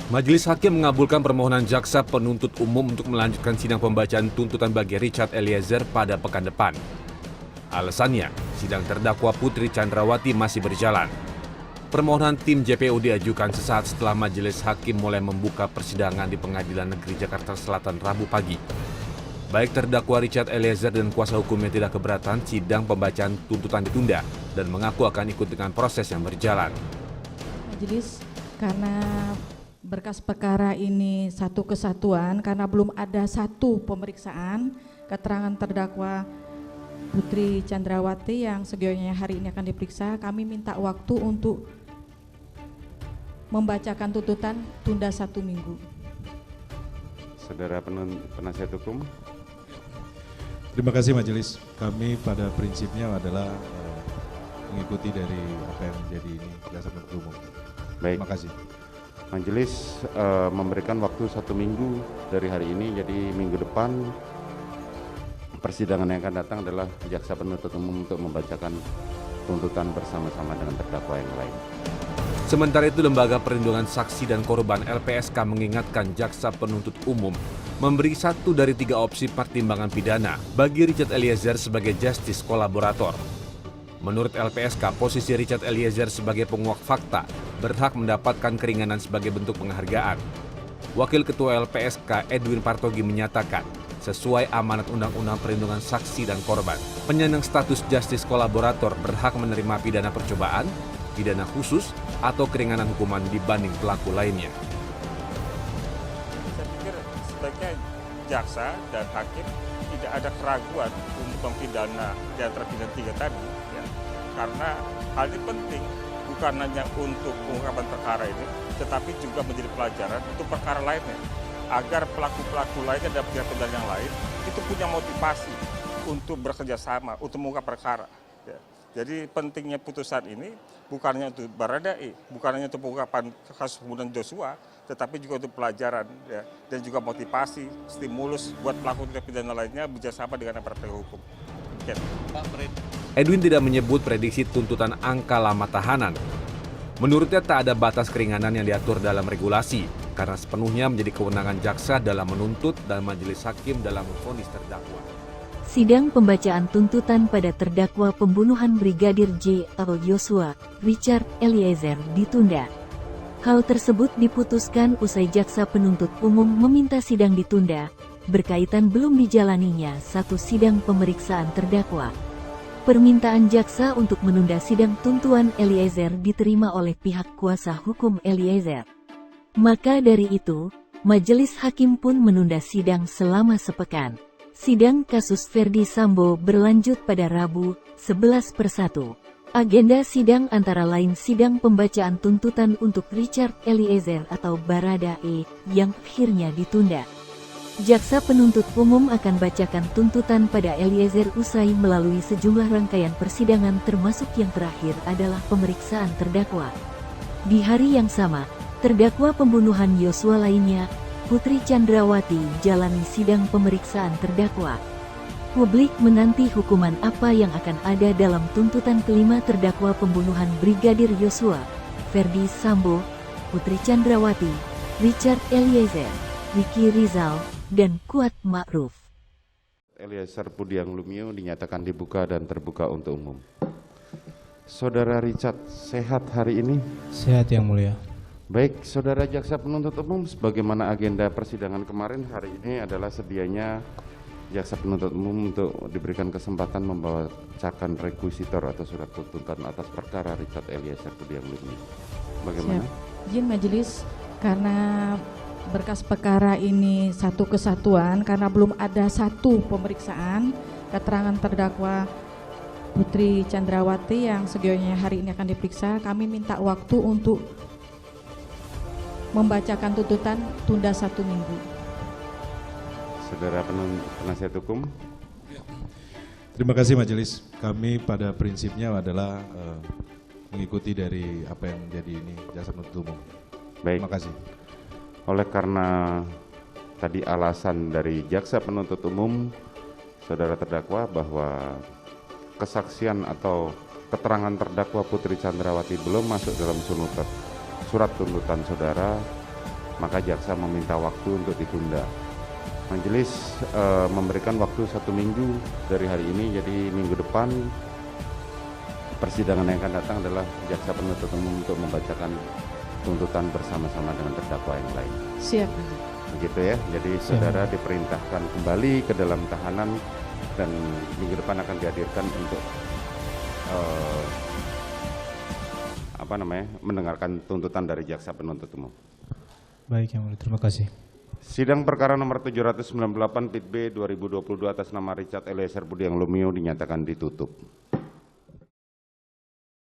Majelis Hakim mengabulkan permohonan jaksa penuntut umum untuk melanjutkan sidang pembacaan tuntutan bagi Richard Eliezer pada pekan depan. Alasannya, sidang terdakwa Putri Chandrawati masih berjalan. Permohonan tim JPU diajukan sesaat setelah Majelis Hakim mulai membuka persidangan di Pengadilan Negeri Jakarta Selatan Rabu pagi. Baik terdakwa Richard Eliezer dan kuasa hukumnya tidak keberatan sidang pembacaan tuntutan ditunda dan mengaku akan ikut dengan proses yang berjalan. Majelis, karena berkas perkara ini satu kesatuan, karena belum ada satu pemeriksaan keterangan terdakwa Putri Chandrawati yang sejauhnya hari ini akan diperiksa, kami minta waktu untuk membacakan tuntutan tunda 1 minggu. Saudara penasihat hukum. Terima kasih majelis. Kami pada prinsipnya adalah mengikuti dari apa yang menjadi ini jaksa penuntut umum. Baik. Terima kasih. Majelis memberikan waktu 1 minggu dari hari ini, jadi minggu depan persidangan yang akan datang adalah jaksa penuntut umum untuk membacakan tuntutan bersama-sama dengan terdakwa yang lain. Sementara itu, Lembaga Perlindungan Saksi dan Korban LPSK mengingatkan jaksa penuntut umum memberi 1 dari 3 opsi pertimbangan pidana bagi Richard Eliezer sebagai justice kolaborator. Menurut LPSK, posisi Richard Eliezer sebagai penguak fakta berhak mendapatkan keringanan sebagai bentuk penghargaan. Wakil Ketua LPSK Edwin Partogi menyatakan, sesuai amanat Undang-Undang Perlindungan Saksi dan Korban, penyandang status justice kolaborator berhak menerima pidana percobaan, pidana khusus, atau keringanan hukuman dibanding pelaku lainnya. Saya pikir sebaiknya jaksa dan hakim tidak ada keraguan untuk mempidana di antara pidana 3 tadi, ya. Karena hal ini penting bukan hanya untuk pengungkapan perkara ini, tetapi juga menjadi pelajaran untuk perkara lainnya, agar pelaku-pelaku lainnya dan pihak-pihak yang lain itu punya motivasi untuk bekerja sama, untuk mengungkap perkara. Ya. Jadi pentingnya putusan ini bukan hanya untuk Baradae, bukan hanya untuk pengungkapan kasus pembunuhan Joshua, tetapi juga untuk pelajaran, ya, dan juga motivasi, stimulus buat pelaku tindak pidana lainnya bekerjasama dengan aparat penegak hukum. Ya. Edwin tidak menyebut prediksi tuntutan angka lama tahanan. Menurutnya tak ada batas keringanan yang diatur dalam regulasi, karena sepenuhnya menjadi kewenangan jaksa dalam menuntut dan majelis hakim dalam memvonis terdakwa. Sidang pembacaan tuntutan pada terdakwa pembunuhan Brigadir J atau Joshua, Richard Eliezer ditunda. Hal tersebut diputuskan usai jaksa penuntut umum meminta sidang ditunda, berkaitan belum dijalaninya satu sidang pemeriksaan terdakwa. Permintaan jaksa untuk menunda sidang tuntutan Eliezer diterima oleh pihak kuasa hukum Eliezer. Maka dari itu, majelis hakim pun menunda sidang selama sepekan. Sidang kasus Verdi Sambo berlanjut pada Rabu, 11/1. Agenda sidang antara lain sidang pembacaan tuntutan untuk Richard Eliezer atau Baradae yang akhirnya ditunda. Jaksa penuntut umum akan bacakan tuntutan pada Eliezer usai melalui sejumlah rangkaian persidangan termasuk yang terakhir adalah pemeriksaan terdakwa. Di hari yang sama, terdakwa pembunuhan Joshua lainnya, Putri Chandrawati, jalani sidang pemeriksaan terdakwa. Publik menanti hukuman apa yang akan ada dalam tuntutan kelima terdakwa pembunuhan Brigadir Joshua, Verdi Sambo, Putri Chandrawati, Richard Eliezer, Ricky Rizal, dan Kuat Ma'ruf. Eliezer Pudiang Lumiu dinyatakan dibuka dan terbuka untuk umum. Saudara Richard, sehat hari ini? Sehat yang mulia. Baik, saudara jaksa penuntut umum, sebagaimana agenda persidangan kemarin, hari ini adalah sedianya jaksa penuntut umum untuk diberikan kesempatan membacakan rekuisitor atau surat tuntutan atas perkara Richard Eliezer Pudiang Lumiu. Bagaimana? Siap. Izin majelis, karena berkas perkara ini satu kesatuan, karena belum ada satu pemeriksaan keterangan terdakwa Putri Chandrawati yang sejauhnya hari ini akan diperiksa, kami minta waktu untuk membacakan tuntutan tunda 1 minggu. Saudara penasihat hukum. Terima kasih majelis. Kami pada prinsipnya adalah mengikuti dari apa yang menjadi ini jaksa penuntut umum. Baik. Terima kasih. Oleh karena tadi alasan dari jaksa penuntut umum, saudara terdakwa, bahwa kesaksian atau keterangan terdakwa Putri Chandrawati belum masuk dalam surat tuntutan saudara, maka jaksa meminta waktu untuk ditunda. Majelis memberikan waktu 1 minggu dari hari ini, jadi minggu depan persidangan yang akan datang adalah jaksa penuntut umum untuk membacakan tuntutan bersama-sama dengan terdakwa yang lain. Siap. Begitu ya, jadi saudara diperintahkan kembali ke dalam tahanan dan minggu depan akan dihadirkan untuk mendengarkan tuntutan dari jaksa penuntut umum. Baik, Yang Mulia, terima kasih. Sidang perkara nomor 798 PIT B 2022 atas nama Richard Eliezer Budiang Lumiu dinyatakan ditutup.